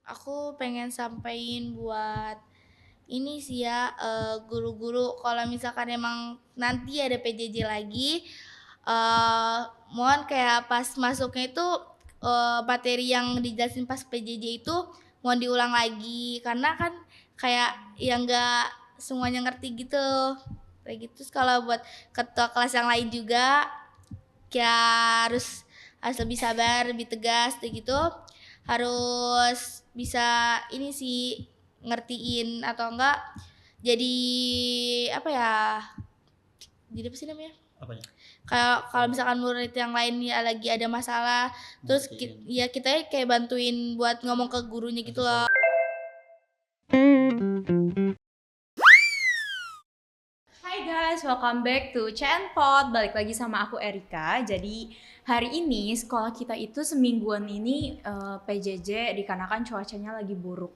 Aku pengen sampein buat ini sih ya, guru-guru kalau misalkan emang nanti ada PJJ lagi, mohon kayak pas masuknya itu, materi yang dijelasin pas PJJ itu mohon diulang lagi, karena kan kayak ya nggak semuanya ngerti gitu, kayak gitu. Terus kalau buat ketua kelas yang lain juga, ya harus harus lebih sabar, lebih tegas kayak gitu. Harus bisa ini sih, ngertiin atau enggak jadi apa ya, jadi apa sih namanya? Apanya? Kayak kalau misalkan murid yang lain ya lagi ada masalah, terus Ngertiin. ya kita kayak bantuin buat ngomong ke gurunya gitu Kasih loh. solusi. Hai guys, welcome back to Chatpot. Balik lagi sama aku Erika. Jadi hari ini sekolah kita itu semingguan ini PJJ dikarenakan cuacanya lagi buruk.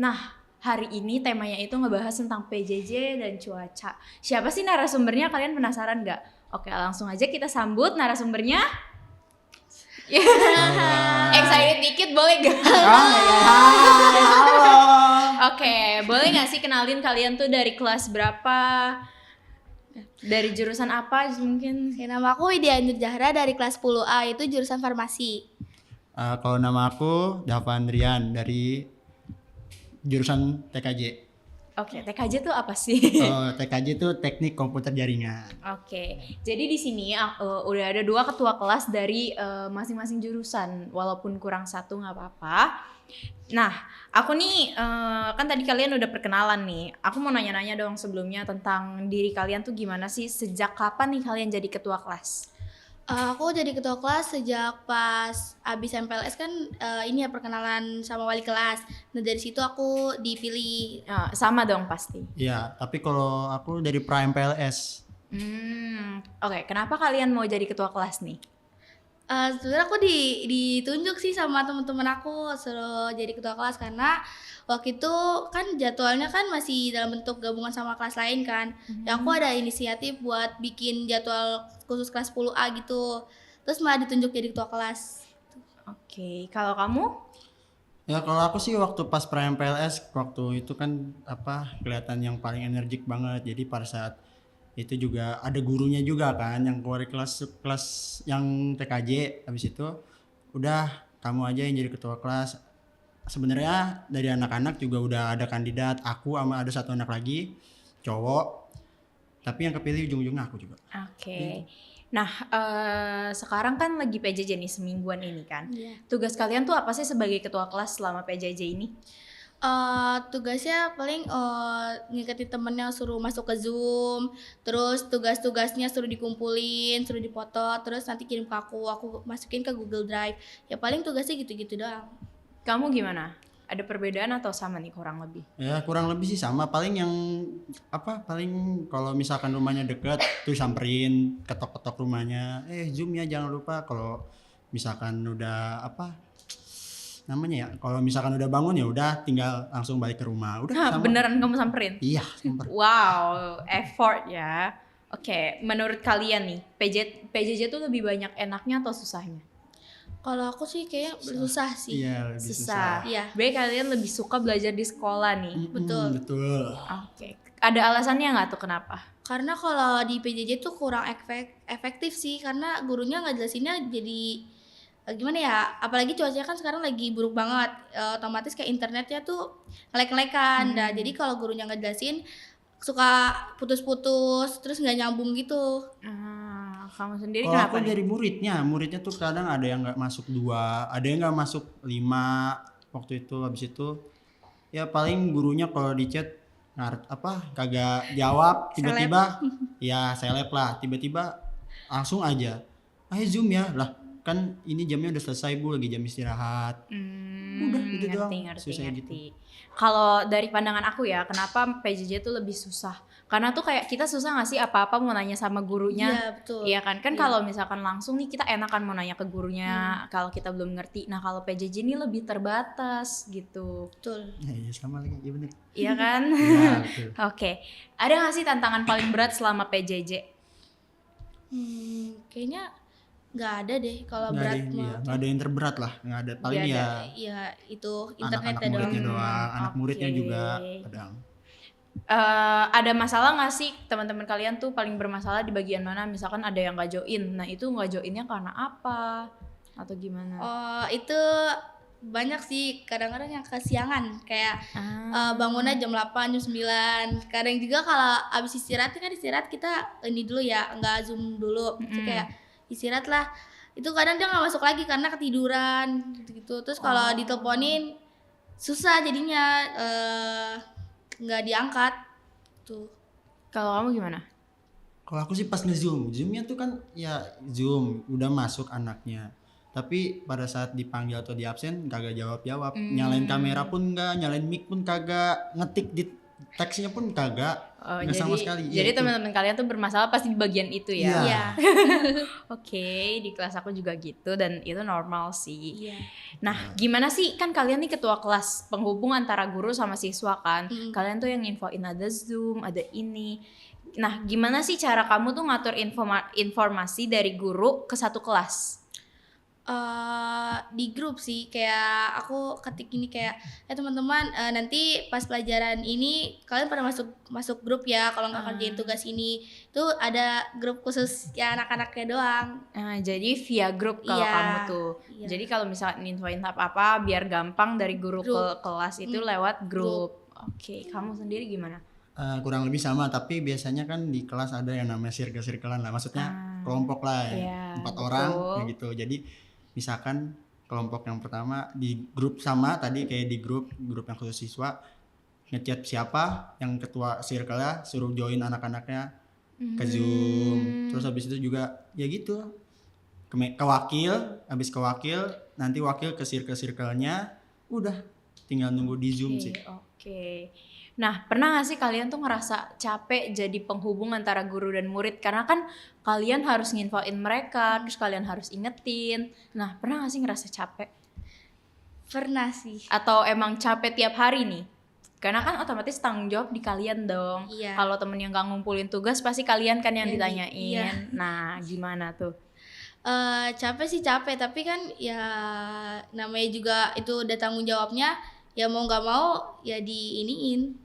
Nah, hari ini temanya itu ngebahas tentang PJJ dan cuaca. Siapa sih narasumbernya? Kalian penasaran nggak? Oke, langsung aja kita sambut narasumbernya. Excited dikit boleh gak? Halo. Oke, boleh gak sih kenalin kalian tuh dari kelas berapa? Dari jurusan apa mungkin? Oke, nama aku Widya Nur Zahra dari kelas 10A, itu jurusan farmasi. Kalau nama aku Dava Andrian dari jurusan TKJ. Oke, TKJ tuh apa sih? TKJ itu Teknik Komputer Jaringan. Oke, jadi di sini udah ada 2 ketua kelas dari masing-masing jurusan, walaupun kurang satu nggak apa-apa. Nah, aku nih kan tadi kalian udah perkenalan nih. Aku mau nanya-nanya dong sebelumnya tentang diri kalian tuh gimana sih? Sejak kapan nih kalian jadi ketua kelas? Aku jadi ketua kelas sejak pas abis MPLS kan, ini ya perkenalan sama wali kelas. Nah dari situ aku dipilih. Sama dong pasti. Iya, tapi kalau aku dari Prime PLS. Oke, kenapa kalian mau jadi ketua kelas nih? Sebenarnya aku ditunjuk sih sama teman-teman aku suruh jadi ketua kelas, karena waktu itu kan jadwalnya kan masih dalam bentuk gabungan sama kelas lain kan. Ya aku ada inisiatif buat bikin jadwal khusus kelas 10A gitu. Terus malah ditunjuk jadi ketua kelas. Oke, kalau kamu? Ya kalau aku sih waktu pas Prime PLS waktu itu kan kelihatan yang paling energik banget. Jadi pada saat itu juga ada gurunya juga kan yang keluar kelas kelas yang TKJ. Habis itu udah kamu aja yang jadi ketua kelas. Sebenarnya dari anak-anak juga udah ada kandidat, aku sama ada satu anak lagi cowok, tapi yang kepilih ujung-ujungnya aku juga. Oke. Nah, sekarang kan lagi PJJ nih semingguan ini kan. Iya. Tugas kalian tuh apa sih sebagai ketua kelas selama PJJ ini? Tugasnya paling, ngikutin temennya suruh masuk ke Zoom, terus tugas-tugasnya suruh dikumpulin, suruh dipoto, terus nanti kirim ke aku masukin ke Google Drive. Ya paling tugasnya gitu-gitu doang. Kamu gimana? Ada perbedaan atau sama nih kurang lebih? Ya kurang lebih sih sama, paling yang paling kalau misalkan rumahnya deket tuh samperin, ketok-ketok rumahnya, Zoom ya jangan lupa. Kalau misalkan udah namanya ya, kalau misalkan udah bangun ya udah tinggal langsung balik ke rumah. Udah sama. Beneran kamu samperin? Iya, samper. Wow, effort ya. Oke, menurut kalian nih, PJJ tuh lebih banyak enaknya atau susahnya? Kalau aku sih kayaknya susah sih. Iya, lebih Susah. susah. Iya. Berarti kalian lebih suka belajar di sekolah nih? Betul. Betul. Oke. Ada alasannya nggak tuh kenapa? Karena kalau di PJJ tuh kurang efektif sih, karena gurunya ngejelasinnya jadi, gimana ya, apalagi cuacanya kan sekarang lagi buruk banget, otomatis kayak internetnya tuh ngelek-ngelekan. Nah jadi kalau gurunya ngejelasin suka putus-putus, terus nggak nyambung gitu. Kamu sendiri Kalau kenapa aku nih? dari muridnya tuh kadang ada yang nggak masuk 2, ada yang nggak masuk 5 waktu itu. Habis itu ya paling gurunya kalau di chat kagak jawab, tiba-tiba ya seleb lah, tiba-tiba langsung aja ayo Zoom ya lah, kan ini jamnya udah selesai Bu, lagi jam istirahat. Udah gitu doang, susah gitu. Kalau dari pandangan aku ya, kenapa PJJ tuh lebih susah? Karena tuh kayak kita susah nggak sih apa-apa mau nanya sama gurunya? Iya betul. Iya kan? Kan Iya. kalau misalkan langsung nih kita enakan mau nanya ke gurunya kalau kita belum ngerti. Nah kalau PJJ ini lebih terbatas gitu. Betul. Iya sama lagi, iya bener. Iya kan? Iya betul. Oke. Ada nggak sih tantangan paling berat selama PJJ? Kayaknya nggak ada deh kalau Nggak ada berat yang, mah. iya, nggak ada yang terberat lah, nggak ada. Paling Nggak ya Ya itu anak-anak internetnya doang. muridnya doang, anak muridnya Oke. juga kadang. Ada masalah nggak sih teman-teman kalian tuh paling bermasalah di bagian mana? Misalkan ada yang nggak join, nah itu nggak joinnya karena apa atau gimana? Oh itu banyak sih, kadang-kadang yang kesiangan kayak Ah. bangunnya jam 8, jam 9. Kadang juga kalau abis istirahat kan istirahat kita ini dulu ya, nggak zoom dulu. Itu kayak istirahat lah. Itu kadang dia nggak masuk lagi karena ketiduran gitu. Terus kalau diteleponin susah jadinya nggak diangkat tuh. Kalau kamu gimana? Kalau aku sih pas zoomnya tuh kan ya zoom udah masuk anaknya, tapi pada saat dipanggil atau di absen kagak jawab, nyalain kamera pun enggak, nyalain mic pun kagak, ngetik di teksnya pun kagak, nggak sama sekali. Iya, Jadi itu. teman-teman kalian tuh bermasalah pasti di bagian itu ya. Iya. Iya. Oke, di kelas aku juga gitu dan itu normal sih. Iya. Nah, gimana sih kan kalian nih ketua kelas penghubung antara guru sama siswa kan? Kalian tuh yang infoin ada Zoom, ada ini. Nah, gimana sih cara kamu tuh ngatur informasi dari guru ke satu kelas? Di grup sih, kayak aku ketik ini kayak teman-teman nanti pas pelajaran ini kalian pada masuk grup ya, kalau nggak kerjain tugas ini itu ada grup khusus ya anak-anaknya doang. Jadi via grup kalau Iya, kamu tuh. iya. Jadi kalau misalnya infoin apa biar gampang dari guru ke Grup. kelas itu lewat grup. Oke, kamu sendiri gimana? Kurang lebih sama, tapi biasanya kan di kelas ada yang namanya circle-circlean lah, maksudnya kelompok lah, Iya, 4 betul. orang kayak gitu. Jadi misalkan kelompok yang pertama di grup sama tadi kayak di grup yang khusus siswa, ngechat siapa yang ketua circle-nya suruh join anak-anaknya ke Zoom. Terus habis itu juga ya gitu ke wakil, habis ke wakil nanti wakil ke circle-circle-nya, udah tinggal nunggu di Zoom sih. Oke. Nah, pernah gak sih kalian tuh ngerasa capek jadi penghubung antara guru dan murid? Karena kan kalian harus nginfoin mereka, terus kalian harus ingetin. Nah, pernah gak sih ngerasa capek? Pernah sih. Atau emang capek tiap hari nih? Karena kan otomatis tanggung jawab di kalian dong. Iya. Kalau temen yang gak ngumpulin tugas, pasti kalian kan yang Yang ditanyain. iya. Nah, gimana tuh? Capek sih capek, tapi kan ya namanya juga itu udah tanggung jawabnya, ya mau nggak mau ya diiniin,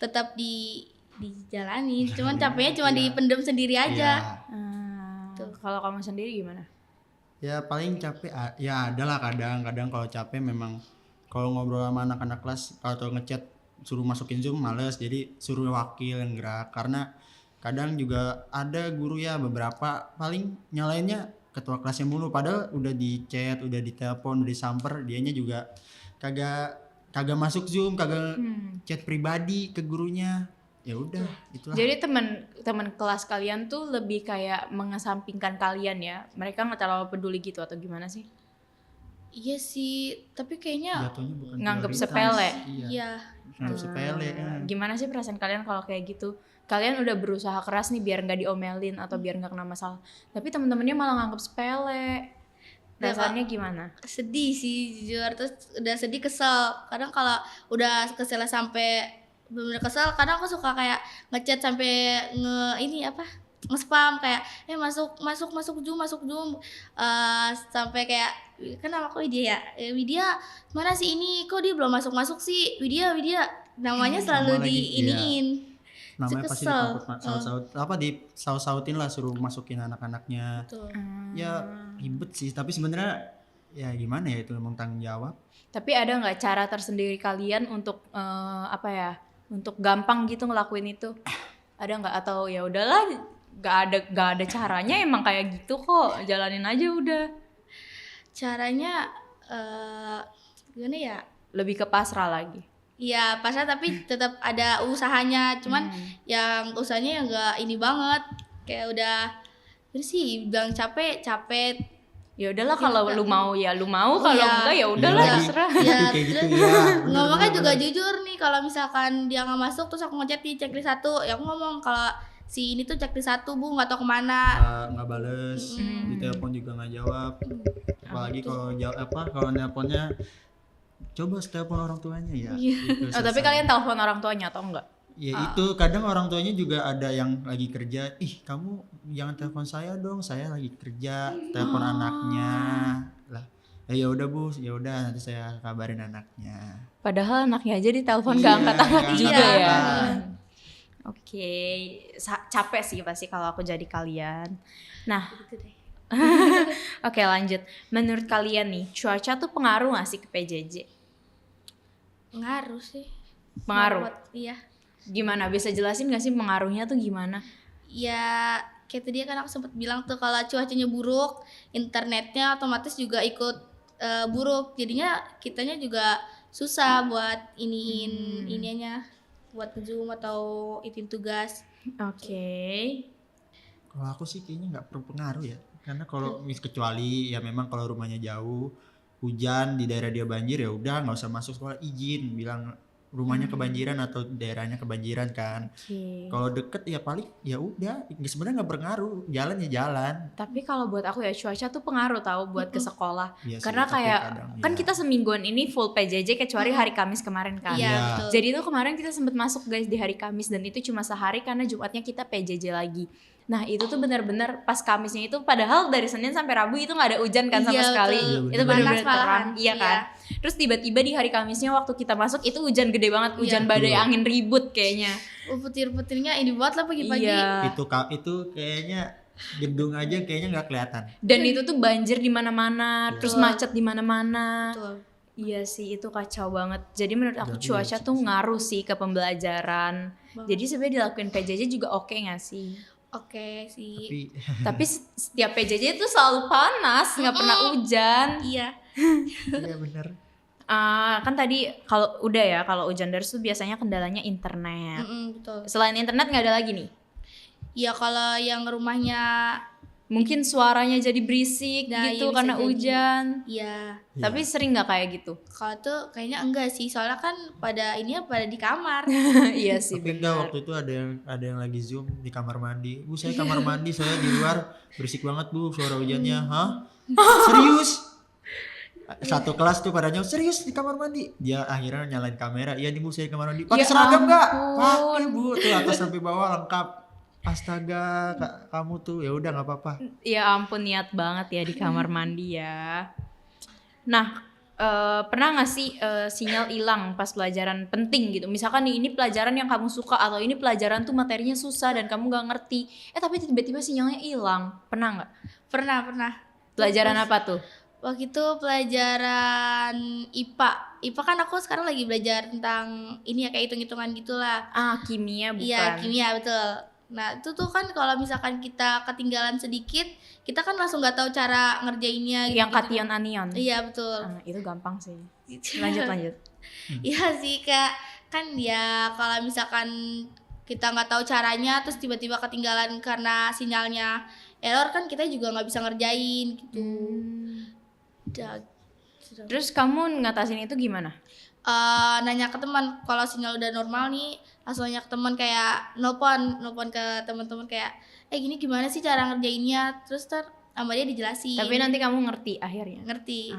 tetap dijalanin. Cuman capeknya cuma dipendem sendiri aja. Iya. Kalau kamu sendiri gimana? Ya paling capek ya adalah kadang-kadang kalau capek memang kalau ngobrol sama anak-anak kelas atau ngechat suruh masukin Zoom males, jadi suruh wakil yang gerak, karena kadang juga ada guru ya beberapa paling nyalainnya ketua kelasnya mulu, padahal udah di chat, udah ditelepon, udah disamper, dianya juga kagak masuk Zoom, kagak chat pribadi ke gurunya. Ya udah, itulah. Jadi teman kelas kalian tuh lebih kayak mengesampingkan kalian ya. Mereka nggak terlalu peduli gitu atau gimana sih? Iya sih, tapi kayaknya Jatuhnya bukan nganggep prioritas. sepele. Iya. iya. Nganggep sepele. Gimana sih perasaan kalian kalau kayak gitu? Kalian udah berusaha keras nih biar nggak diomelin atau biar nggak kena masalah. Tapi teman-temannya malah nganggep sepele. Perasaannya gimana? Sedih sih jujur, terus udah sedih kesel. Kadang kalau udah kesel sampai bener-bener kesel, kadang aku suka kayak ngechat sampai nge-spam kayak masuk Zoom. Sampai kayak kan nama aku Widya ya, Widya mana sih ini, kok dia belum masuk sih, Widya namanya selalu Nama lagi, diiniin. Namanya pasti Kesel. disaut-sautin lah, suruh masukin anak-anaknya. Tuh. Ya ribet sih, tapi sebenarnya ya gimana ya, itu memang tanggung jawab. Tapi ada nggak cara tersendiri kalian untuk untuk gampang gitu ngelakuin itu? Ada nggak, atau ya udahlah nggak ada caranya, emang kayak gitu kok, jalanin aja udah? Caranya gimana ya? Lebih ke pasrah lagi. Iya pasrah, tapi tetap ada usahanya. Cuman yang usahanya yang enggak ini banget. Kayak udah sih bilang capek. Ya udahlah, kalau lu mau ya lu mau, kalau Iya. enggak ya udahlah, Iya lagi. terserah. Ya, Kayak gitu terus ya. ngomongnya juga jujur nih, kalau misalkan dia nggak masuk terus aku ngechat di checklist 1, ya aku ngomong kalau si ini tuh checklist 1 Bu, nggak tahu kemana. Nggak bales, di telepon juga nggak jawab. Apalagi kalau nelponnya coba telepon orang tuanya ya. Iya. Itu Oh, tapi selesai. kalian telepon orang tuanya atau enggak? Ya itu kadang orang tuanya juga ada yang lagi kerja, ih kamu jangan telepon saya dong, saya lagi kerja, telepon anaknya lah. Ya udah bu, ya udah nanti saya kabarin anaknya. Padahal anaknya aja ditelepon Iya, gak angkat-angkat nggak juga ya. angkat-angkat. Oke, capek sih pasti kalau aku jadi kalian. Nah, Gitu deh. oke lanjut. Menurut kalian nih, cuaca tuh pengaruh gak sih ke PJJ? Pengaruh sih. Pengaruh? Iya. Gimana? Bisa jelasin gak sih pengaruhnya tuh gimana? Ya kayak tadi kan aku sempat bilang tuh kalau cuacanya buruk, internetnya otomatis juga ikut buruk. Jadinya kitanya juga susah buat ininya buat Zoom atau itin tugas. Oke. Kalau aku sih kayaknya nggak berpengaruh ya, karena kalau kecuali ya memang kalau rumahnya jauh, hujan di daerah dia banjir ya udah nggak usah masuk sekolah, izin bilang rumahnya kebanjiran atau daerahnya kebanjiran kan. Oke. Kalau deket ya paling ya udah, sebenarnya nggak berpengaruh, jalan ya jalan. Tapi kalau buat aku ya cuaca tuh pengaruh tahu buat ke sekolah. Iya sih, Karena tapi kayak kadang, kan ya. kita semingguan ini full PJJ kecuali hari Kamis kemarin kan. Iya, Iya. betul. Jadi itu kemarin kita sempat masuk guys di hari Kamis dan itu cuma sehari karena Jumatnya kita PJJ lagi. Nah itu tuh benar-benar pas Kamisnya itu padahal dari Senin sampai Rabu itu nggak ada hujan kan sama Iya, sekali. betul. Iya, Itu bener. benar-benar Panas malahan. terang. Iya kan. Iya. Terus tiba-tiba di hari Kamisnya waktu kita masuk itu hujan gede banget, hujan Iya. badai Betul. angin ribut kayaknya. Petir-petirnya ini buat lah pagi-pagi. Iya. Itu kayaknya gedung aja kayaknya nggak kelihatan. Dan itu tuh banjir di mana-mana, Iya. terus Betul. macet di mana-mana. Betul. Iya sih itu kacau banget. Jadi menurut aku Jadi, cuaca iya tuh sih. ngaruh sih ke pembelajaran. Banget. Jadi sebenarnya dilakuin PJJ juga oke nggak sih? Oke sih. Tapi Tapi setiap PJJ itu selalu panas, nggak pernah hujan. Iya. iya bener. Kan tadi kalau udah ya kalau hujan deras tuh biasanya kendalanya internet. Betul. Selain internet nggak ada lagi nih. Ya kalau yang rumahnya Mungkin suaranya jadi berisik Nah, gitu iya bisa karena jadi. hujan. ya Tapi sering nggak kayak gitu? kalau tuh kayaknya enggak sih, soalnya kan pada di kamar. Iya sih Tapi enggak, benar. waktu itu ada yang lagi zoom di kamar mandi. Bu, saya kamar mandi, saya di luar berisik banget bu suara hujannya. Hah? Serius? Satu kelas tuh pada nyaut, serius di kamar mandi. Dia akhirnya nyalain kamera. Iya nih bu, saya di kamar mandi. Pakai Ya seragam nggak? ampun. Pakai bu, tuh atas sampai bawah lengkap. Astaga, kamu tuh ya udah nggak apa-apa. Ya ampun niat banget ya di kamar mandi ya. Nah, pernah nggak sih sinyal hilang pas pelajaran penting gitu? Misalkan nih ini pelajaran yang kamu suka atau ini pelajaran tuh materinya susah dan kamu nggak ngerti. Tapi tiba-tiba sinyalnya hilang. Pernah nggak? Pernah. Pelajaran apa tuh? Waktu itu pelajaran IPA. IPA kan aku sekarang lagi belajar tentang ini ya, kayak hitung-hitungan gitulah. Kimia bukan? Iya, kimia betul. Nah, itu tuh kan kalau misalkan kita ketinggalan sedikit, kita kan langsung nggak tahu cara ngerjainnya gitu. Yang kation anion. Iya, betul. Itu gampang sih. Gitu. Lanjut. Iya sih, Kak. Kan ya kalau misalkan kita nggak tahu caranya terus tiba-tiba ketinggalan karena sinyalnya error, kan kita juga nggak bisa ngerjain gitu. Udah. Terus kamu ngatasin itu gimana? Nanya ke teman, kalau sinyal udah normal nih langsung nanya ke teman, kayak nelpon ke teman-teman kayak gini gimana sih cara ngerjainnya, terus sama dia dijelasin. Tapi nanti kamu ngerti akhirnya. ngerti.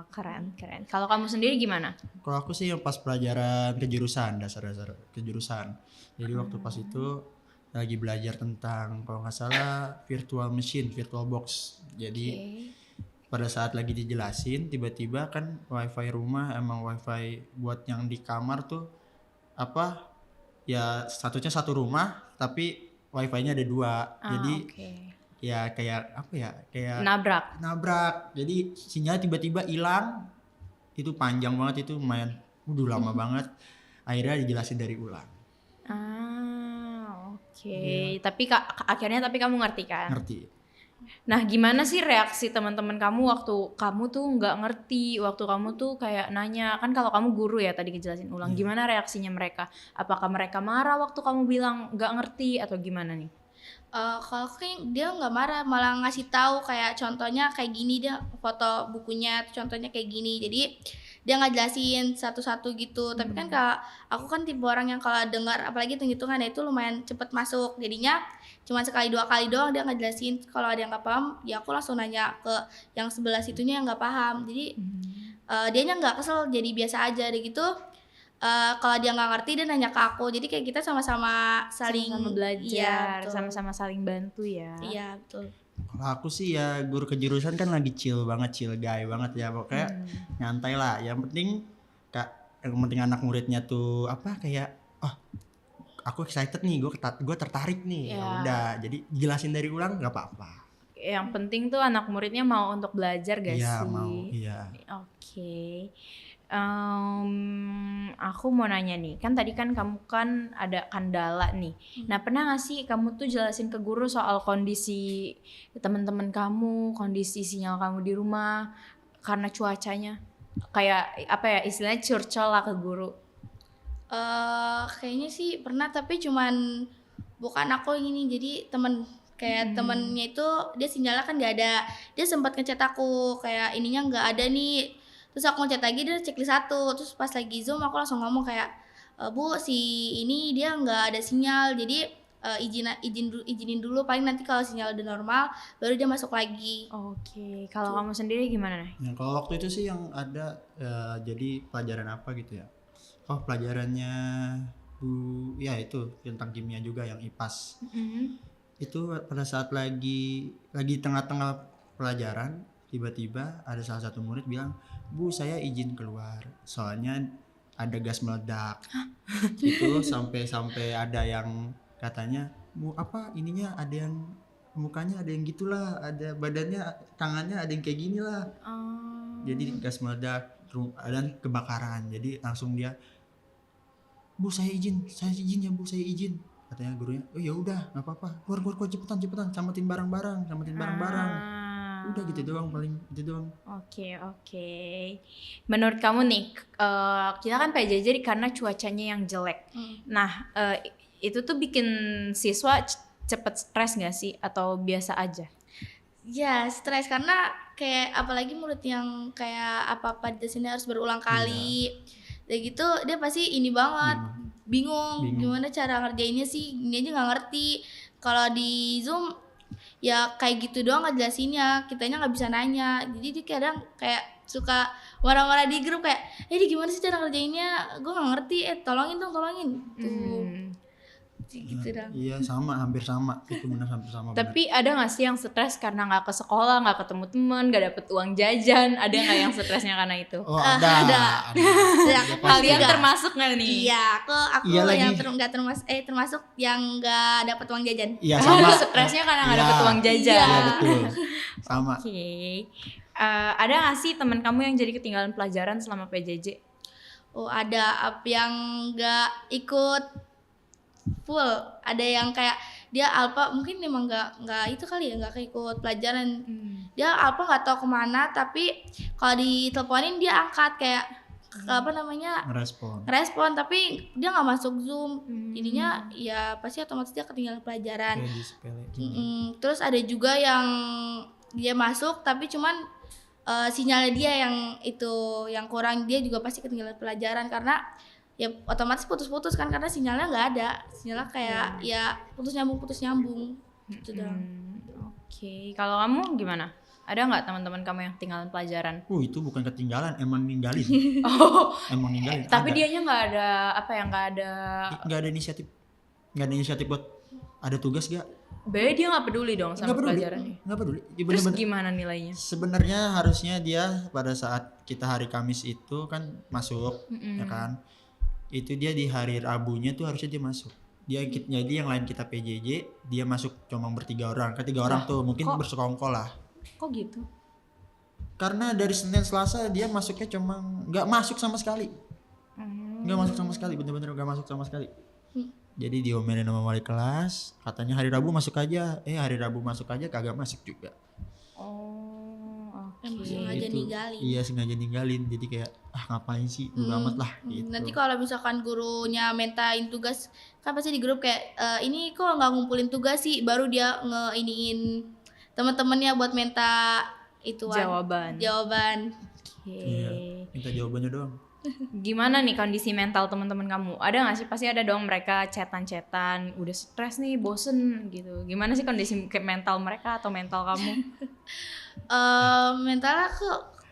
Keren. Kalau kamu sendiri gimana? Kalau aku sih yang pas pelajaran kejurusan, dasar-dasar kejurusan. Jadi waktu pas itu lagi belajar tentang kalau nggak salah virtual machine, virtual box. Jadi pada saat lagi dijelasin tiba-tiba kan wifi rumah emang wifi buat yang di kamar tuh apa ya, statusnya satu rumah tapi wifi-nya ada dua. Jadi ya kayak apa ya, kayak nabrak. Jadi sinyal tiba-tiba hilang. Itu panjang banget, itu lumayan lama banget. Akhirnya dijelasin dari ulang. Tapi akhirnya kamu ngerti kan? Ngerti. Nah, gimana sih reaksi teman-teman kamu waktu kamu tuh nggak ngerti, waktu kamu tuh kayak nanya, kan kalau kamu guru ya tadi ngejelasin ulang, gimana reaksinya mereka? Apakah mereka marah waktu kamu bilang nggak ngerti atau gimana nih? Kalau kayak dia nggak marah, malah ngasih tahu kayak contohnya kayak gini, dia foto bukunya contohnya kayak gini, jadi dia nggak jelasin satu-satu gitu. Tapi kan kalau aku kan tipe orang yang kalau dengar apalagi hitung-hitungan itu lumayan cepet masuk, jadinya cuma sekali dua kali doang dia nggak jelasin. Kalau ada yang nggak paham ya aku langsung nanya ke yang sebelah situnya yang nggak paham, jadi dianya nggak kesel, jadi biasa aja deh gitu. kalau dia nggak ngerti dia nanya ke aku, jadi kayak kita sama-sama saling Sama-sama iya belajar, betul. sama-sama saling bantu ya. Iya betul. Kalau aku sih ya guru kejurusan kan lagi chill banget, chill guy banget ya, pokoknya nyantai lah. Yang penting anak muridnya tuh apa kayak oh aku excited nih, gue tertarik nih. Ya. Ya udah, jadi jelasin dari ulang nggak apa-apa. Yang penting tuh anak muridnya mau untuk belajar gak Iya sih? mau, iya. Oke. Aku mau nanya nih, kan tadi kan kamu kan ada kendala nih. Nah, pernah gak sih kamu tuh jelasin ke guru soal kondisi teman-teman kamu, kondisi sinyal kamu di rumah karena cuacanya? Kayak apa ya istilahnya curcol lah ke guru. Kayaknya sih pernah, tapi cuman bukan aku yang ini, jadi kayak temennya itu dia sinyalnya kan nggak ada, dia sempat ngechat aku kayak ininya nggak ada nih, terus aku ngechat lagi dia checklist satu, terus pas lagi zoom aku langsung ngomong kayak Bu si ini dia nggak ada sinyal, jadi izinin dulu paling nanti kalau sinyal udah normal baru dia masuk lagi. Oke, kalau kamu sendiri gimana nih? Nah, kalau waktu itu sih yang ada jadi pelajaran apa gitu ya? Oh pelajarannya Bu, ya itu tentang kimia juga yang IPAS. Itu pada saat lagi tengah-tengah pelajaran tiba-tiba ada salah satu murid bilang, Bu saya izin keluar soalnya ada gas meledak. Itu sampai ada yang katanya Bu apa ininya ada yang mukanya ada yang gitulah, ada badannya tangannya ada yang kayak gini lah. Jadi gas meledak dan kebakaran, jadi langsung dia Bu saya izin ya Bu, saya izin, katanya gurunya. Oh ya udah nggak apa-apa, keluar cepetan selamatin barang-barang. Udah gitu doang, paling itu doang. Oke. Menurut kamu nih, kita kan PJJ karena cuacanya yang jelek. Nah, itu tuh bikin siswa cepet stres nggak sih atau biasa aja? Ya stres karena kayak apalagi murid yang kayak apa-apa di sini harus berulang kali. Kayak gitu dia pasti ini banget bingung gimana cara ngerjainnya sih, ini aja nggak ngerti. Kalau di Zoom ya kayak gitu doang ngejelasinnya, kitanya nggak bisa nanya, jadi dia kadang kayak suka marah-marah di grup kayak ini gimana sih cara ngerjainnya, gue nggak ngerti, tolongin tuh gitu dong. Iya sama, hampir sama, itu benar hampir sama. Tapi ada nggak sih yang stres karena nggak ke sekolah, nggak ketemu teman, nggak dapet uang jajan? Ada nggak yang stresnya karena itu? Oh ada. Kalian termasuk nggak nih? Iya, aku Iya yang lagi. termasuk yang nggak dapat uang jajan. Iya sama. Stresnya karena nggak Iya. dapet uang jajan. Iya betul, sama. Oke. Ada nggak sih teman kamu yang jadi ketinggalan pelajaran selama PJJ? Oh ada yang nggak ikut full, ada yang kayak dia alfa mungkin emang nggak itu kali ya, nggak ikut pelajaran. Dia alfa nggak tahu kemana, tapi kalau diteleponin dia angkat kayak apa namanya ngerespon, tapi dia nggak masuk Zoom. Jadinya ya pasti otomatis dia ketinggalan pelajaran. Terus ada juga yang dia masuk tapi cuman sinyalnya dia yang kurang, dia juga pasti ketinggalan pelajaran karena ya otomatis putus-putus kan karena sinyalnya nggak ada, sinyalnya kayak ya putus nyambung gitu dong. Oke, kalau kamu gimana? Ada nggak teman-teman kamu yang ketinggalan pelajaran? Itu bukan ketinggalan, emang ninggalin. Emang ninggalin. Tapi ada. dianya nggak ada nggak ada inisiatif buat ada tugas gak? Dia nggak peduli dong sama pelajarannya. Nggak peduli. Terus gimana nilainya? Sebenarnya harusnya dia pada saat kita hari Kamis itu kan masuk, ya kan? Itu dia di hari Rabunya tuh harusnya dia masuk. Jadi yang lain kita PJJ, dia masuk cuma bertiga orang. Ketiga orang tuh mungkin bersekongkol lah. Kok gitu? Karena dari Senin Selasa dia masuknya cuma nggak masuk sama sekali. Nggak masuk sama sekali, bener-bener nggak masuk sama sekali. Jadi diomelin sama wali kelas, katanya hari Rabu masuk aja. Hari Rabu masuk aja kagak masuk juga. Sengaja ninggalin. Iya sengaja ninggalin, jadi kayak ngapain sih, bodo amat lah gitu. Nanti kalau misalkan gurunya mintain tugas kan pasti di grup kayak ini kok nggak ngumpulin tugas sih, baru dia ngeiniin teman-temannya buat minta jawaban. Iya, minta jawabannya doang. Gimana nih kondisi mental teman-teman kamu? Ada nggak sih, pasti ada dong mereka chatan, udah stres nih, bosen gitu. Gimana sih kondisi mental mereka atau mental kamu? Mentalnya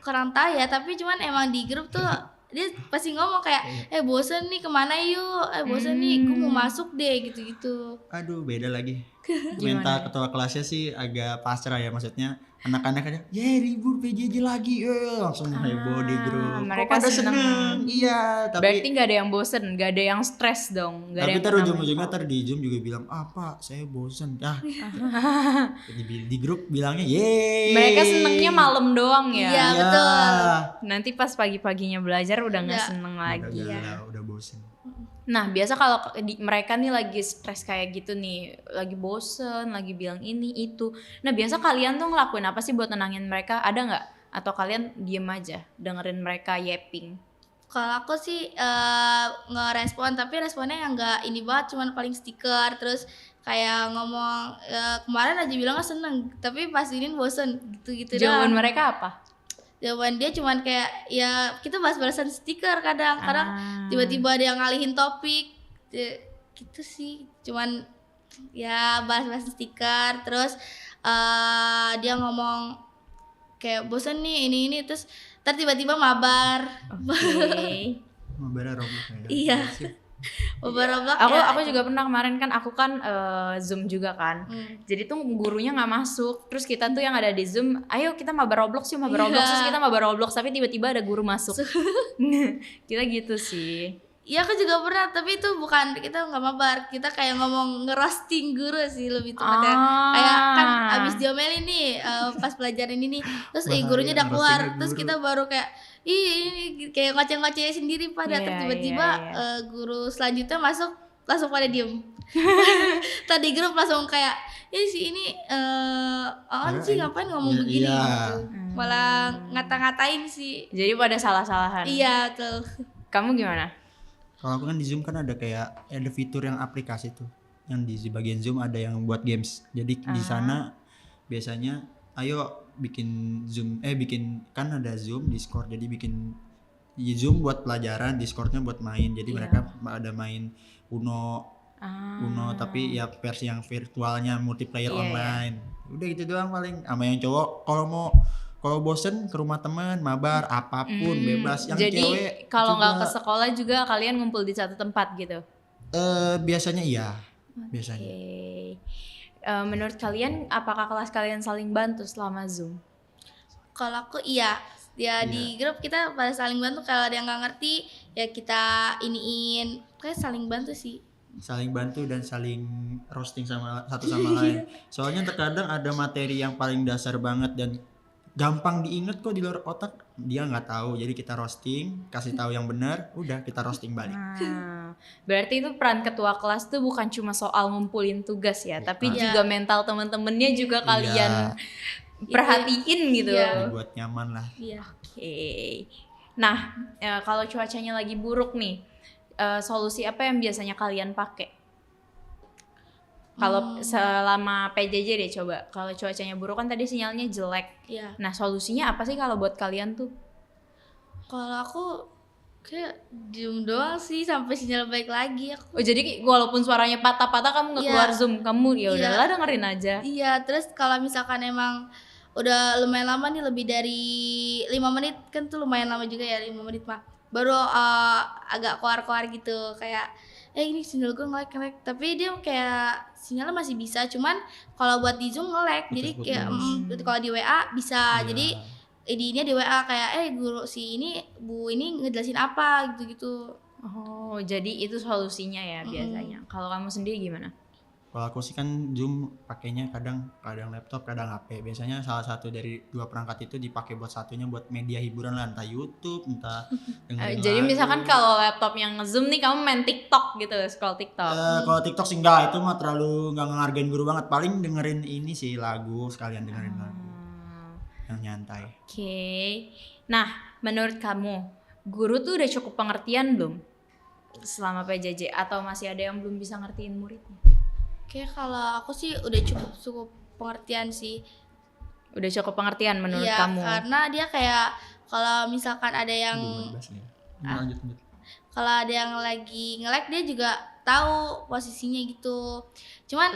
kurang tahu ya, tapi cuman emang di grup tuh dia pasti ngomong kayak bosen nih kemana yuk, bosen nih gue mau masuk deh gitu-gitu. Aduh, beda lagi. Gimana? Mental ketua kelasnya sih agak pasrah ya, maksudnya anak-anak aja, libur PJJ lagi, langsung heboh di grup. mereka Kok pada seneng. seneng? Iya, Berarti tapi nggak ada yang bosen, nggak ada yang stres dong, nggak ada tapi yang ntar kena ujung-ujungnya mental. ntar di Zoom juga bilang, Pak, saya bosen. Di grup bilangnya, yeay. Mereka senengnya malam doang ya. Iya, betul. Nanti pas pagi-paginya belajar udah nggak Udah. seneng Udah lagi. galau, udah bosen. Nah, biasa kalau mereka nih lagi stres kayak gitu nih, lagi bosen, lagi bilang ini itu. Nah, biasa kalian tuh ngelakuin apa sih buat nenangin mereka? Ada nggak? Atau kalian diem aja dengerin mereka yapping? Kalau aku sih ngerespon, tapi responnya yang nggak ini banget, cuman paling stiker, terus kayak ngomong kemarin aja bilangnya seneng, tapi pas ini bosen gitu-gitu Jawaban doang. mereka apa? Jawaban dia cuman kayak ya kita bahas-bahasan stiker, kadang tiba-tiba ada yang ngalihin topik gitu sih, cuman ya bahas-bahas stiker, terus dia ngomong kayak bosen nih ini terus ntar tiba-tiba mabar. Oke. Mabar Roblox ya. Iya. Roblox Aku juga pernah kemarin kan aku kan Zoom juga kan. Jadi tuh gurunya nggak masuk. Terus kita tuh yang ada di Zoom, ayo kita mabar Roblox yuk, mabar Roblox. Terus kita mabar Roblox, tapi tiba-tiba ada guru masuk. Kita gitu sih. Iya, aku juga pernah, tapi itu bukan, kita nggak mabar, kita kayak ngomong ngerosting guru sih lebih tepatnya. Kayak kan abis diomelin nih pas pelajaran ini nih, terus gurunya udah keluar, ngerosting terus guru. kita baru kayak ini kayak ngoceh-ngoceh sendiri pada Iya, tiba-tiba guru selanjutnya masuk langsung pada diem. Tadi grup langsung kayak si ini apaan sih ngapain ngomong begini iya. gitu. Malah ngata-ngatain sih. Jadi pada salah-salahan. Iya tuh. Kamu gimana? Kalau aku kan di Zoom kan ada fitur yang aplikasi tuh. Yang di bagian Zoom ada yang buat games. Jadi di sana biasanya ayo bikin Zoom bikin kan ada Zoom, Discord. Jadi bikin di Zoom buat pelajaran, Discordnya buat main. Jadi mereka ada main Uno tapi ya versi yang virtualnya multiplayer online. Udah gitu doang paling. Sama yang cowok kalau bosen ke rumah teman, mabar, apapun bebas. Yang Jadi cewek kalau nggak juga, ke sekolah juga kalian ngumpul di satu tempat gitu. biasanya iya. Biasanya. Oke. Menurut kalian apakah kelas kalian saling bantu selama Zoom? Kalau aku iya. Ya di grup kita pada saling bantu, kalau ada yang nggak ngerti ya kita iniin. Kayak saling bantu sih. Saling bantu dan saling roasting sama satu sama lain. Soalnya terkadang ada materi yang paling dasar banget dan gampang diinget kok di luar otak, dia nggak tahu. Jadi kita roasting, kasih tahu yang benar, udah kita roasting balik. Berarti itu peran ketua kelas tuh bukan cuma soal ngumpulin tugas ya, tapi Iya. juga mental temen-temennya juga kalian perhatiin gitu. Iya. Buat nyaman lah. Iya. Oke. Nah, kalau cuacanya lagi buruk nih, solusi apa yang biasanya kalian pakai? Kalau selama PJJ deh coba. Kalau cuacanya buruk kan tadi sinyalnya jelek. Iya. Nah, solusinya apa sih kalau buat kalian tuh? Kalau aku kayak diem doang sih sampai sinyal baik lagi. Oh, jadi walaupun suaranya patah-patah kamu nggak Iya. keluar Zoom, kamu ya Iya. udahlah dengerin aja. Iya, terus kalau misalkan emang udah lumayan lama nih, lebih dari 5 menit kan tuh lumayan lama juga ya, 5 menit mah. Baru agak koar-koar gitu, kayak ini sinyal gue nge-lag, tapi dia kayak sinyalnya masih bisa, cuman kalau buat di Zoom nge-lag. Jadi kayak kalau di WA bisa. Iya. Jadi idenya di WA kayak guru si ini Bu ini ngejelasin apa gitu-gitu. Oh, jadi itu solusinya ya biasanya. Kalau kamu sendiri gimana? Kalau aku sih kan Zoom pakainya kadang laptop, kadang HP. Biasanya salah satu dari dua perangkat itu dipakai buat satunya buat media hiburan lah, entah YouTube, entah dengerin Jadi lagu. misalkan kalau laptop yang nge-zoom nih kamu main TikTok gitu, scroll TikTok. Kalau TikTok sih enggak, itu mah terlalu nggak ngehargain guru banget. Paling dengerin ini sih lagu, sekalian dengerin lagu yang nyantai. Oke. Nah, menurut kamu guru tuh udah cukup pengertian belum selama PJJ atau masih ada yang belum bisa ngertiin muridnya? Oke, kalau aku sih udah cukup pengertian sih. Udah cukup pengertian menurut Iya, kamu? karena dia kayak kalau misalkan ada yang Lanjut. kalau ada yang lagi nge-lag dia juga tahu posisinya gitu. Cuman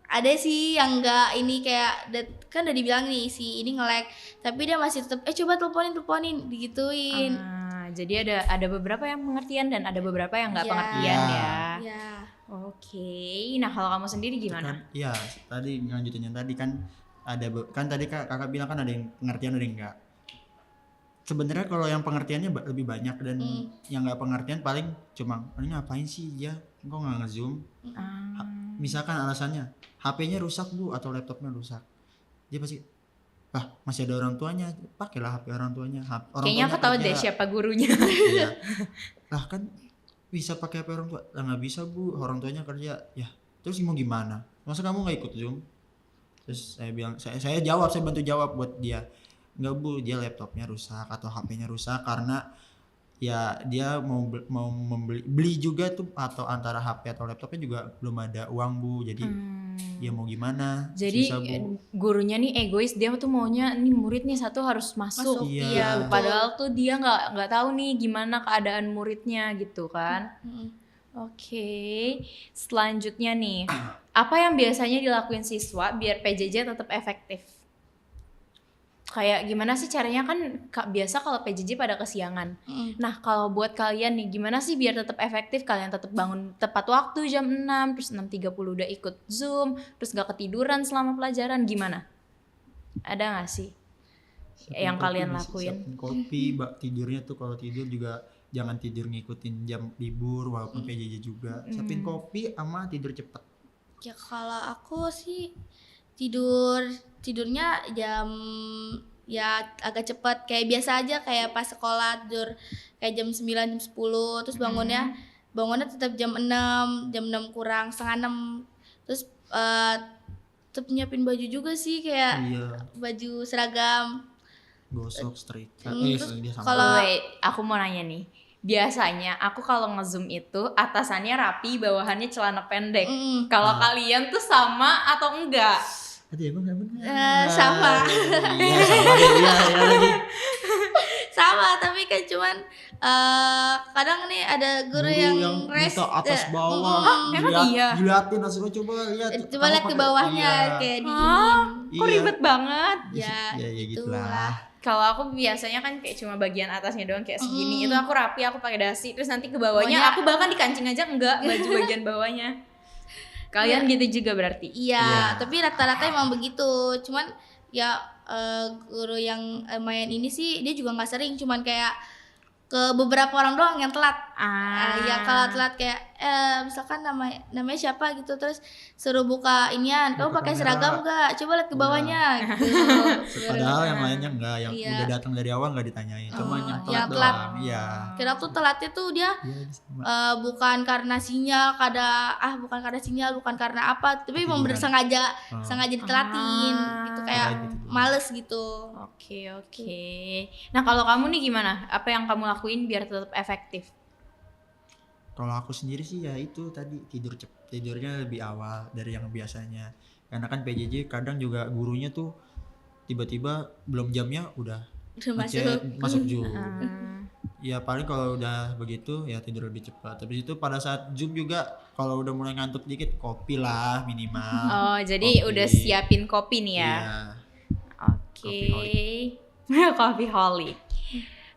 ada sih yang enggak ini kayak kan udah dibilang nih si ini nge-lag, tapi dia masih tetap coba teleponin digituin. Jadi ada beberapa yang pengertian dan ada beberapa yang nggak Iya. pengertian ya. Ya. Oke. Nah kalau kamu sendiri Itu gimana? kan, iya tadi lanjutin yang tadi kan kan tadi kakak bilang kan ada yang pengertian ada yang enggak. Sebenarnya kalau yang pengertiannya lebih banyak dan yang nggak pengertian paling cuma ini ngapain sih dia kok nggak ngezoom. Ah, Misalkan alasannya HP-nya rusak bu atau laptopnya rusak, dia pasti masih ada orang tuanya, pakailah HP orang tuanya. Orang kayaknya aku tuanya tahu kerja. deh siapa gurunya. Iya. Lah kan bisa pakai HP orang tua, lah nggak bisa bu, orang tuanya kerja. Ya terus mau gimana? Masa kamu nggak ikut zoom? Terus saya bilang, saya jawab, saya bantu jawab buat dia. Enggak bu, dia laptopnya rusak atau HP-nya rusak karena ya dia mau beli juga tuh, atau antara HP atau laptopnya juga belum ada uang bu, jadi ya mau gimana. Jadi Susah, Bu. gurunya nih egois, dia tuh maunya nih murid nih satu harus masuk. Masuk, Iya. Iya, padahal tuh dia nggak tahu nih gimana keadaan muridnya gitu kan. Oke, selanjutnya nih, apa yang biasanya dilakuin siswa biar PJJ tetap efektif? Kayak gimana sih caranya kan biasa kalau PJJ pada kesiangan. Nah kalau buat kalian nih gimana sih biar tetap efektif, kalian tetap bangun tepat waktu jam 6, terus 6.30 udah ikut Zoom, terus gak ketiduran selama pelajaran, gimana? Ada gak sih yang kalian lakuin? Siapin kopi, tidurnya tuh kalau tidur juga jangan tidur ngikutin jam libur walaupun PJJ juga. Siapin kopi sama tidur cepet. Ya kalau aku sih tidurnya jam ya agak cepet kayak biasa aja, kayak pas sekolah tidur kayak jam 9 jam 10, terus bangunnya tetap jam 6 kurang setengah 6, terus tetap nyiapin baju juga sih, kayak Iya, baju seragam. gosok, setrika. Terus Dia sama. kalau- Wait, aku mau nanya nih. Biasanya aku kalau nge-zoom itu atasannya rapi, bawahannya celana pendek. Kalau kalian tuh sama atau enggak? Aduh emang nggak benar. Sama. Iya sama deh, iya lagi. Sama, tapi kan cuman kadang nih ada guru yang rest minta atas bawah. emang iya? Diliatin langsung coba lihat. coba lihat ke bawahnya kayak Hah? diinin. Kok Iya. ribet banget? Ya, Ya itulah. gitulah. Kalau aku biasanya kan kayak cuma bagian atasnya doang kayak segini. Itu aku rapi, aku pakai dasi. Terus nanti ke bawahnya aku bahkan dikancing aja enggak baju bagian bawahnya. Kalian gitu juga berarti? Iya, Iya. tapi rata-rata emang begitu. Cuman ya guru yang main ini sih dia juga nggak sering, cuman kayak ke beberapa orang doang yang telat. Ya kalau telat kayak misalkan namanya siapa gitu, terus suruh buka inian, kamu Buka pakai kamera. seragam enggak? Coba lihat ke bawahnya gitu. Padahal yang lainnya enggak, yang Iya. udah datang dari awal enggak ditanyain, cuma yang telat yang telat. doang. Iya. Kira tuh telatnya tuh dia Iya, sama. bukan karena sinyal, bukan karena sinyal, bukan karena apa, tapi emang Ketiduran. sengaja ditelatin gitu, kayak Kayak gitu. males gitu. Oke. Nah kalau kamu nih gimana? Apa yang kamu lakuin biar tetap efektif? Kalau aku sendiri sih ya itu tadi tidurnya lebih awal dari yang biasanya. Karena kan PJJ kadang juga gurunya tuh tiba-tiba belum jamnya udah masuk Zoom. Ya paling kalau udah begitu ya tidur lebih cepat. Habis itu pada saat Zoom juga kalau udah mulai ngantuk dikit kopi lah minimal. Oh jadi Kopi. udah siapin kopi nih ya? Iya. Oke. Coffee holic.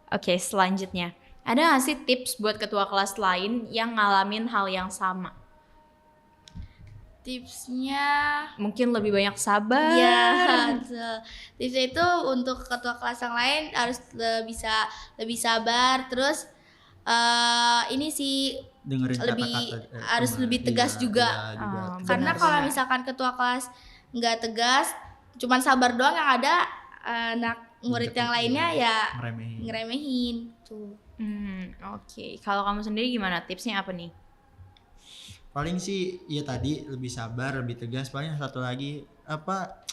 Oke, selanjutnya. Ada gak sih tips buat ketua kelas lain yang ngalamin hal yang sama? Tipsnya Mungkin lebih banyak sabar. ya, tipsnya itu untuk ketua kelas yang lain harus lebih sabar, terus ini sih Dengerin lebih- kata-kata harus teman. lebih tegas Iya, juga. iya, juga. karena Benar, kalau benar. misalkan ketua kelas nggak tegas, cuman sabar doang, yang ada anak murid yang lainnya ya Ngeremehin. ngeremehin tuh. Oke. Kalau kamu sendiri gimana? Tipsnya apa nih? Paling sih ya tadi lebih sabar, lebih tegas. Paling satu lagi apa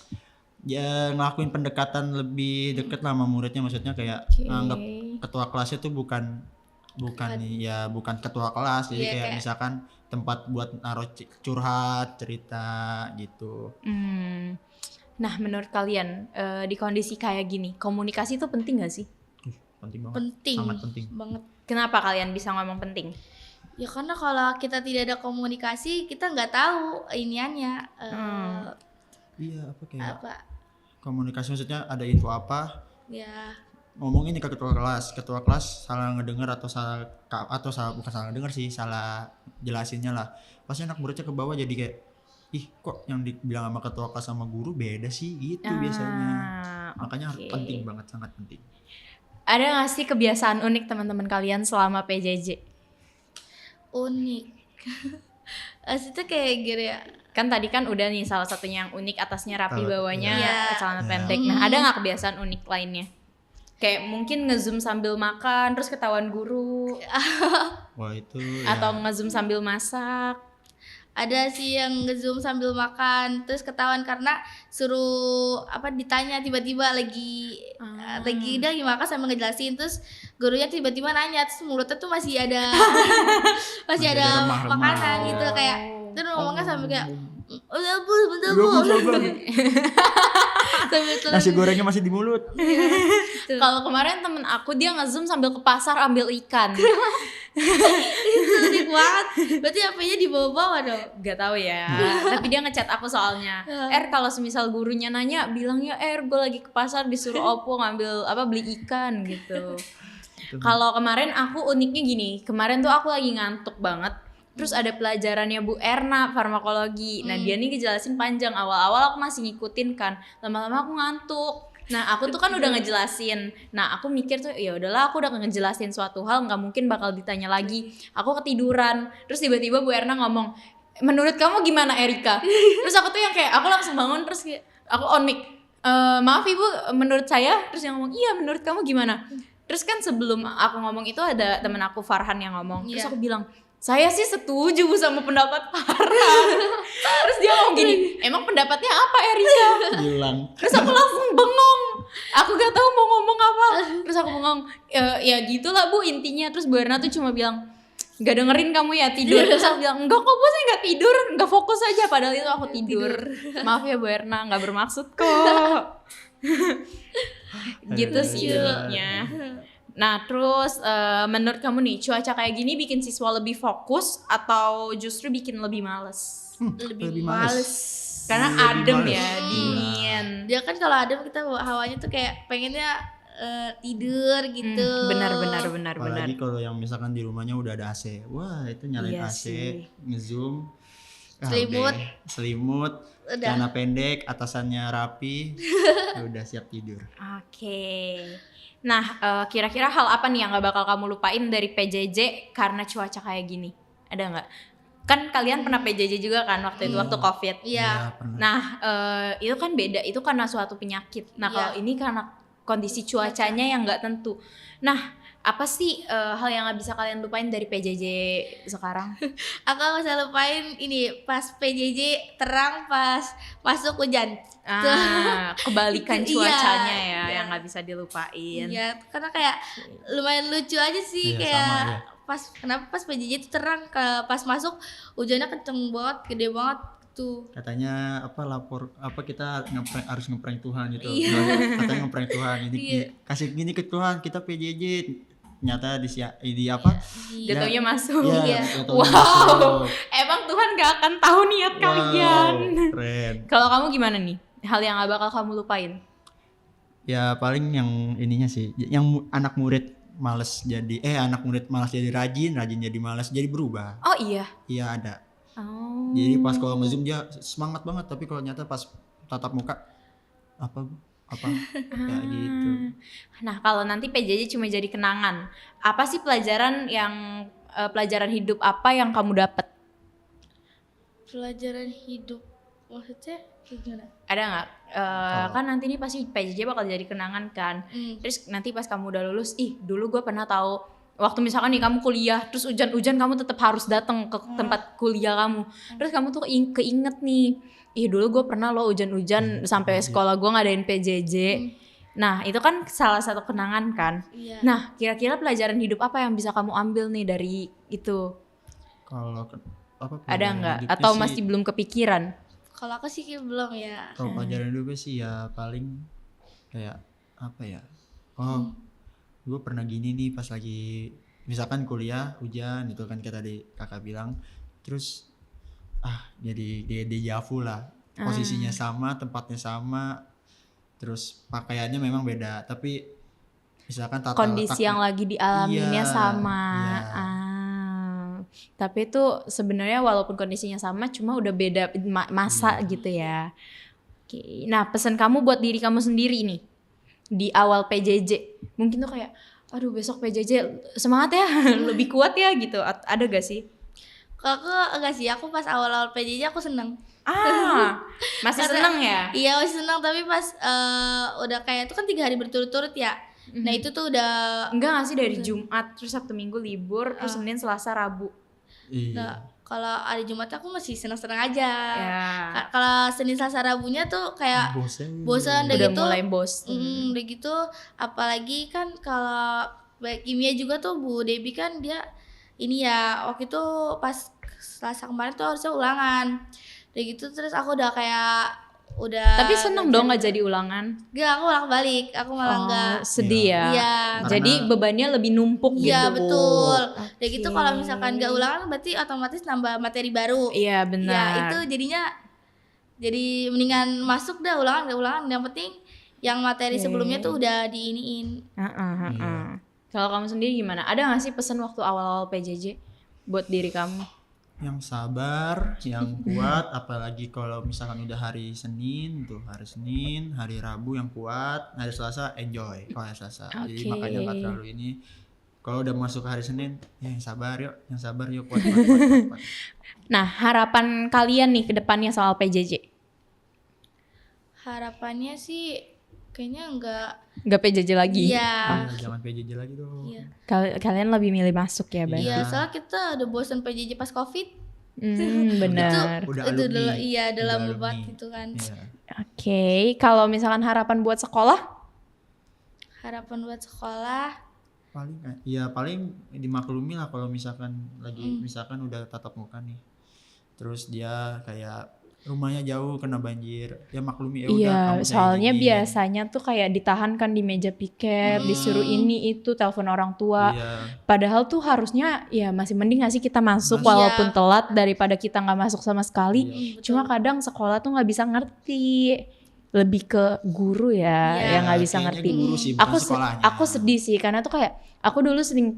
ya ngelakuin pendekatan lebih deket lah sama muridnya, maksudnya kayak nganggap ketua kelasnya tuh bukan ketua kelas, jadi Iya, kayak kayak- misalkan tempat buat naruh curhat, cerita gitu. Nah, menurut kalian di kondisi kayak gini, komunikasi itu penting gak sih? Penting banget. Penting Sangat penting. banget. Kenapa kalian bisa ngomong penting? Ya karena kalau kita tidak ada komunikasi, kita nggak tahu iniannya Iya, apa kayak apa komunikasi, maksudnya ada info apa ya. ngomong ini ke ketua kelas salah ngedenger atau salah bukan salah ngedenger sih, salah jelasinnya lah. Pasti anak muridnya ke bawah jadi kayak, ih kok yang dibilang sama ketua kelas sama guru beda sih gitu biasanya. Makanya oke. penting banget, sangat penting. Ada nggak sih kebiasaan unik teman-teman kalian selama PJJ? Unik. Itu kayak gini ya. Kan tadi kan udah nih salah satunya yang unik, atasnya rapi, Kalau- bawahnya iya. celana Iya. pendek. Nah, ada nggak kebiasaan unik lainnya? Kayak mungkin nge-zoom sambil makan terus ketahuan guru, Wah itu atau ya, nge-zoom sambil masak. Ada sih yang nge-zoom sambil makan terus ketahuan karena suruh ditanya tiba-tiba lagi dia lagi makan sambil ngejelasin, terus gurunya tiba-tiba nanya terus mulutnya tuh masih ada Masih ada ada remah-remah. makanan gitu, kayak terus ngomongnya sambil kayak udah bu bentar bu sambil telan nasi gorengnya masih di mulut. gitu. Kalau kemarin temen aku dia nge-zoom sambil ke pasar ambil ikan. Itu unik banget, berarti HP-nya dibawa-bawa dong. Gak tahu ya. Tapi dia ngechat aku soalnya. Kalau semisal gurunya nanya, bilangnya gue lagi ke pasar disuruh Oppo ngambil beli ikan gitu. Kalau kemarin aku uniknya gini, kemarin tuh aku lagi ngantuk banget. Terus ada pelajarannya Bu Erna farmakologi. Nah, dia nih ngejelasin panjang. Awal-awal aku masih ngikutin kan. Lama-lama aku ngantuk. Nah, aku tuh kan udah ngejelasin. Nah, aku mikir tuh ya udahlah, aku udah ngejelasin suatu hal, nggak mungkin bakal ditanya lagi. Aku ketiduran. Terus tiba-tiba Bu Erna ngomong, "Menurut kamu gimana, Erika?" Terus aku tuh yang kayak aku langsung bangun terus kayak aku on mic. "Maaf Ibu, menurut saya." Terus yang ngomong, "Iya, menurut kamu gimana?" Terus kan sebelum aku ngomong itu ada temen aku Farhan yang ngomong. Terus Iya. aku bilang, "Saya sih setuju Bu sama pendapat Farhan." Terus dia ngomong gini, "Emang pendapatnya apa, Erika?" Hilang. Terus aku langsung bengong. Aku gak tahu mau ngomong apa. Terus aku bengong. Ya gitulah Bu intinya. Terus Bu Erna tuh cuma bilang, "Gak dengerin kamu ya, tidur." Terus aku bilang, "Enggak kok Bu, saya gak tidur, gak fokus aja." Padahal itu aku tidur. Maaf ya Bu Erna, gak bermaksud kok. Gitu sih Iya. uniknya. Nah terus menurut kamu nih, cuaca kayak gini bikin siswa lebih fokus atau justru bikin lebih males? Lebih males. males. Karena Lebih adem males. ya, dingin. Dia kan kalau adem kita hawanya tuh kayak pengennya tidur gitu. Benar. Apalagi kalau yang misalkan di rumahnya udah ada AC. Wah, itu nyalain Iya AC, sih. nge-zoom. Selimut. Selimut, Udah. celana pendek, atasannya rapi. Udah siap tidur. Oke. Nah, kira-kira hal apa nih yang gak bakal kamu lupain dari PJJ karena cuaca kayak gini? Ada nggak? Kan kalian pernah PJJ juga kan waktu itu, waktu COVID. Iya. pernah. Nah, itu kan beda. Itu karena suatu penyakit. Nah, Iya. kalau ini karena kondisi cuacanya yang nggak tentu. Nah, apa sih hal yang nggak bisa kalian lupain dari PJJ sekarang? Aku gak bisa lupain ini pas PJJ terang pas masuk hujan. Kebalikan Iya, cuacanya ya iya. yang nggak bisa dilupain. Iya, karena kayak lumayan lucu aja sih, Iya, kayak sama, ya. kenapa pas PJJ itu terang, pas masuk hujannya kenceng banget, gede banget tuh. Katanya kita harus ngeprank Tuhan gitu. Iya. Katanya ngeprank Tuhan. Jadi Iya. kasih gini ke Tuhan, kita PJJ. Ternyata di Gak taunya masuk. Iya. jatuhnya Wow. masuk. Emang Tuhan gak akan tahu niat kalian. Wow, keren. Kalau kamu gimana nih? Hal yang gak bakal kamu lupain? Ya paling yang ininya sih, yang anak murid malas jadi rajin jadi malas, jadi berubah. Oh iya. Iya ada. Oh. Jadi pas kalau nge-zoom dia semangat banget, tapi kalau nyata pas tatap muka apa kayak gitu. Nah, kalau nanti PJJ cuma jadi kenangan, apa sih pelajaran hidup apa yang kamu dapat? Pelajaran hidup maksudnya gimana? Ada nggak? Kan nanti nih pasti PJJ bakal jadi kenangan kan. Terus nanti pas kamu udah lulus, dulu gue pernah tahu waktu misalkan nih kamu kuliah, terus hujan-hujan kamu tetap harus datang ke tempat kuliah kamu. Terus kamu tuh keinget nih, dulu gue pernah loh hujan-hujan sampai sekolah gue ngadain PJJ. Nah itu kan salah satu kenangan kan. Iya. Nah kira-kira pelajaran hidup apa yang bisa kamu ambil nih dari itu? Kalau Ada pelajaran nggak? hidupnya Atau sih, masih belum kepikiran? Kalau aku sih kayak belum ya. kalau pelajaran hidupnya sih ya paling kayak apa ya? Oh, gue pernah gini nih pas lagi misalkan kuliah hujan itu kan kayak tadi kakak bilang, terus jadi dejavu lah, posisinya sama, tempatnya sama, terus pakaiannya memang beda, tapi misalkan tata kondisi letak. yang lagi dialaminya Iya, sama. iya. Tapi itu sebenarnya walaupun kondisinya sama, cuma udah beda masa Iya. gitu ya. Oke. Nah, pesan kamu buat diri kamu sendiri nih di awal PJJ, mungkin tuh kayak, aduh besok PJJ semangat ya, lebih kuat ya gitu. Ada gak sih? Kalau aku enggak sih, aku pas awal-awal PJJ aku seneng. Masih Karena- seneng ya? Iya masih seneng, tapi pas udah kayak itu kan 3 hari berturut-turut ya. Nah itu tuh udah Enggak gak sih dari Jumat, terus Sabtu Minggu libur, terus Senin, Selasa, Rabu. Nah, Iya. kalau hari Jumat aku masih seneng-seneng aja. Ya. Kalau Senin Selasa Rabunya tuh kayak bosan udah Udah gitu. mulai bosen. Udah gitu apalagi kan kalau baik kimia juga tuh Bu Debi kan dia ini ya waktu itu pas Selasa kemarin tuh harusnya ulangan. Udah gitu terus aku udah kayak udah Tapi seneng dong gak jadi ulangan. Enggak, aku ulang balik. Aku malah enggak. Sedih ya. Iya. Jadi Karena- bebannya lebih numpuk Iya gitu. betul. Oke. Udah gitu kalau misalkan enggak ulangan berarti otomatis nambah materi baru. Iya benar. Ya itu jadinya jadi mendingan masuk dah ulangan enggak ulangan. Yang penting yang materi Oke. sebelumnya tuh udah diiniin. Heeh. Kalau kamu sendiri gimana? Ada gak sih pesan waktu awal-awal PJJ buat diri kamu? Yang sabar, yang kuat, apalagi kalau misalkan udah hari Senin, hari Rabu yang kuat, hari Selasa enjoy kalau hari Selasa. Jadi Oke. makanya nggak terlalu ini. Kalau udah masuk hari Senin, ya yang sabar yuk, kuat. Nah, harapan kalian nih ke depannya soal PJJ? Harapannya sih kayaknya enggak. Gak PJJ lagi? Iya. Jangan PJJ lagi dong. Iya. Kalian lebih milih masuk ya, Bang? Iya, soalnya kita udah bosan PJJ pas Covid. Benar. Udah Itu alumni. udah lama alumni. banget gitu kan. Iya. Oke, kalau misalkan harapan buat sekolah? Harapan buat sekolah paling dimaklumi lah kalau misalkan misalkan udah tatap muka nih. Terus dia kayak rumahnya jauh kena banjir. Ya maklumi ya udah Iya, kamu soalnya gini. biasanya tuh kayak ditahan kan di meja piket, disuruh ini itu, telepon orang tua. Iya. Padahal tuh harusnya ya masih mending gak sih kita masuk Masuk. walaupun telat daripada kita nggak masuk sama sekali. betul. Cuma kadang sekolah tuh nggak bisa ngerti, lebih ke guru ya Iya. yang nggak bisa Kayaknya ngerti. guru sih, bukan Aku sekolahnya. aku sedih sih karena tuh kayak aku dulu sering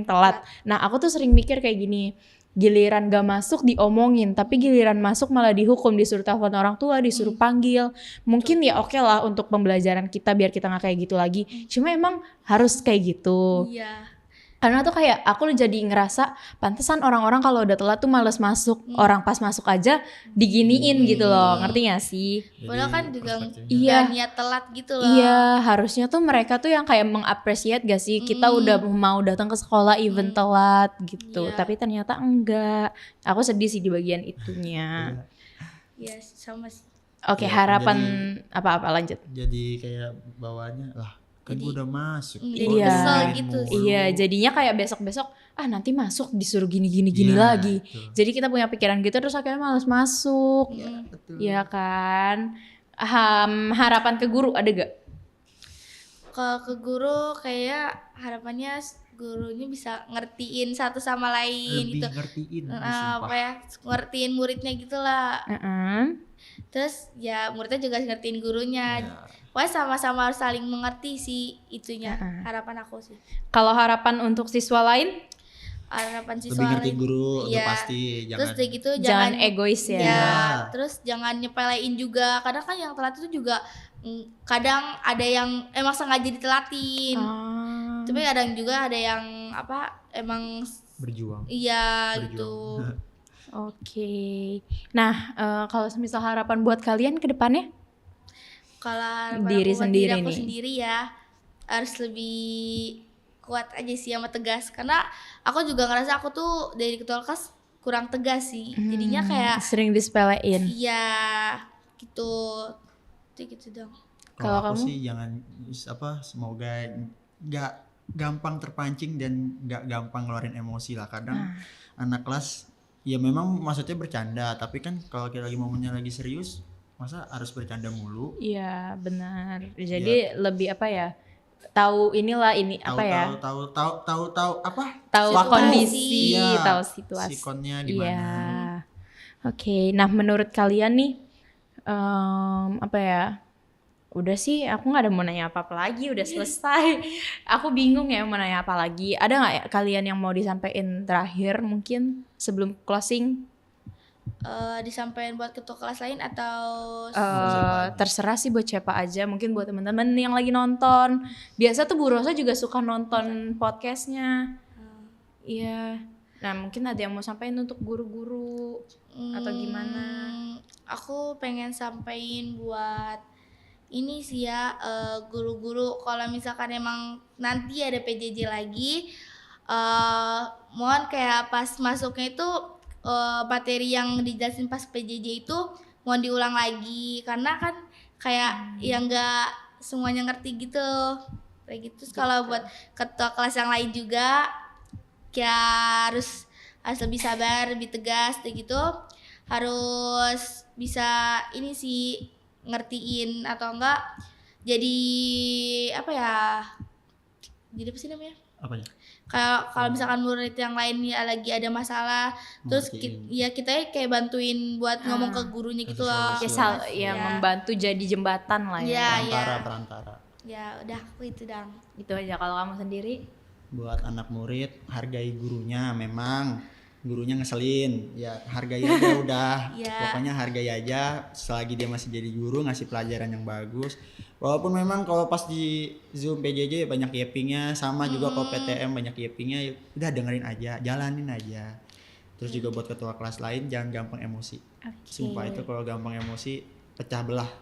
telat. Nah aku tuh sering mikir kayak gini, giliran gak masuk diomongin, tapi giliran masuk malah dihukum, disuruh telepon orang tua, disuruh panggil. Mungkin ya oke lah untuk pembelajaran kita biar kita nggak kayak gitu lagi. Cuma emang harus kayak gitu. Iya. Karena tuh kayak aku jadi ngerasa pantesan orang-orang kalau udah telat tuh males masuk. Orang pas masuk aja diginiin gitu loh. Ngerti gak sih? Jadi Padahal kan juga perspektifnya. Iya. nggak niat telat gitu loh. Iya, harusnya tuh mereka tuh yang kayak mengapresiat gak sih kita udah mau datang ke sekolah even telat gitu. Iya. Tapi ternyata enggak. Aku sedih sih di bagian itunya. Iya sama sih. Oke, Iya, harapan apa-apa lanjut. Jadi kayak bawaannya lah kan Jadi- gue udah masuk. jadi Iya. kesel gitu sih. Iya, jadinya kayak besok-besok nanti masuk disuruh gini Iya, lagi. itu. Jadi kita punya pikiran gitu terus akhirnya males masuk. Betul. Iya kan? Harapan ke guru ada gak? Kalau ke guru kayak harapannya gurunya bisa ngertiin satu sama lain Lebih gitu. ngertiin. Apa ya, ngertiin muridnya gitu lah. Terus ya muridnya juga ngertiin gurunya. Iya. Wah sama-sama harus saling mengerti sih itunya. Harapan aku sih. Kalau harapan untuk siswa lain? Harapan siswa Lebih ngerti lain. guru itu Iya. pasti Terus jangan. udah gitu Jangan egois ya. Ya, terus jangan nyepelein juga. Kadang kan yang telat itu juga kadang ada yang emang sengaja ditelatin. Tapi kadang juga ada yang apa emang Berjuang. iya Berjuang. gitu. Oke. Nah, kalau misal harapan buat kalian ke depannya? Kalau harapan Diri aku buat sendiri aku nih. sendiri ya harus lebih kuat aja sih sama tegas. Karena aku juga ngerasa aku tuh dari ketua kelas kurang tegas sih. Jadinya kayak Sering disepelein. iya gitu. Itu gitu dong. Kalau Kalau aku kamu? sih jangan semoga nggak gampang terpancing dan nggak gampang ngeluarin emosi lah. Kadang anak kelas ya memang maksudnya bercanda, tapi kan kalau kita lagi momennya lagi serius, masa harus bercanda mulu? Iya, benar. Jadi lebih apa ya? Tahu inilah ini apa ya? Tahu apa? Tahu Situasi. kondisi, Iya, tahu situasi. sikonnya di mana. Iya. Oke, nah menurut kalian nih apa ya? Udah sih, aku nggak ada mau nanya apa-apa lagi, udah selesai. Aku bingung ya mau nanya apa lagi. Ada nggak ya kalian yang mau disampaikan terakhir mungkin sebelum closing? Disampaikan buat ketua kelas lain atau Terserah sih buat siapa aja, mungkin buat teman-teman yang lagi nonton. Biasa tuh Bu Rosa juga suka nonton podcastnya. Iya. Nah mungkin ada yang mau sampaikan untuk guru-guru atau gimana? Aku pengen sampein buat ini sih ya, guru-guru kalau misalkan emang nanti ada PJJ lagi, mohon kayak pas masuknya itu materi yang dijelasin pas PJJ itu mohon diulang lagi karena kan kayak yang nggak semuanya ngerti gitu kayak gitu. Terus kalau buat ketua kelas yang lain juga kayak harus lebih sabar, lebih tegas kayak gitu, harus bisa ini sih ngertiin atau enggak jadi apa ya, jadi apa sih namanya, Apanya? kayak kalau misalkan murid yang lain ya lagi ada masalah terus kita kayak bantuin buat ngomong ke gurunya gitu loh. Ya membantu jadi jembatan lah ya. Perantara. Ya udah aku itu dong. Itu aja. Kalau kamu sendiri? Buat anak murid, hargai gurunya. Memang gurunya ngeselin, ya hargai aja udah. Pokoknya hargai aja selagi dia masih jadi guru, ngasih pelajaran yang bagus. Walaupun memang kalau pas di Zoom PJJ banyak yappingnya, sama juga kalau PTM banyak yappingnya, ya udah dengerin aja, jalanin aja. Terus juga buat ketua kelas lain jangan gampang emosi. Sumpah itu kalau gampang emosi pecah belah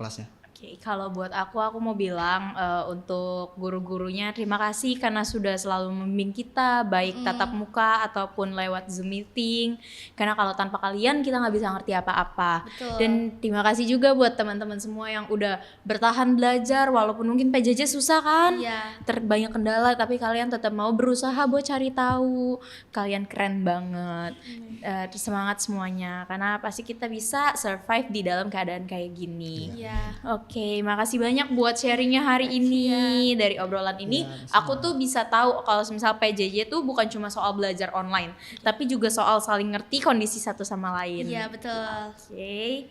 kelasnya. Oke, kalau buat aku mau bilang untuk guru-gurunya terima kasih karena sudah selalu membimbing kita baik tatap muka ataupun lewat Zoom meeting. Karena kalau tanpa kalian kita nggak bisa ngerti apa-apa. Betul. Dan terima kasih juga buat teman-teman semua yang udah bertahan belajar walaupun mungkin PJJ susah kan. Iya. Banyak kendala tapi kalian tetap mau berusaha buat cari tahu. Kalian keren banget. Semangat semuanya karena pasti kita bisa survive di dalam keadaan kayak gini. Iya. Oke, makasih banyak buat sharingnya hari ini. Dari obrolan ini, aku tuh bisa tahu kalau misal PJJ tuh bukan cuma soal belajar online, tapi juga soal saling ngerti kondisi satu sama lain. Iya betul. Oke.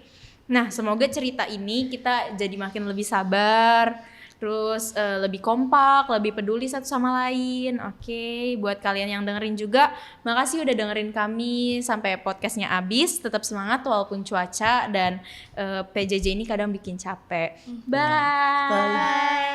Nah, semoga cerita ini kita jadi makin lebih sabar, terus lebih kompak, lebih peduli satu sama lain. Oke, buat kalian yang dengerin juga, makasih udah dengerin kami sampai podcastnya habis. Tetap semangat walaupun cuaca dan PJJ ini kadang bikin capek. Bye.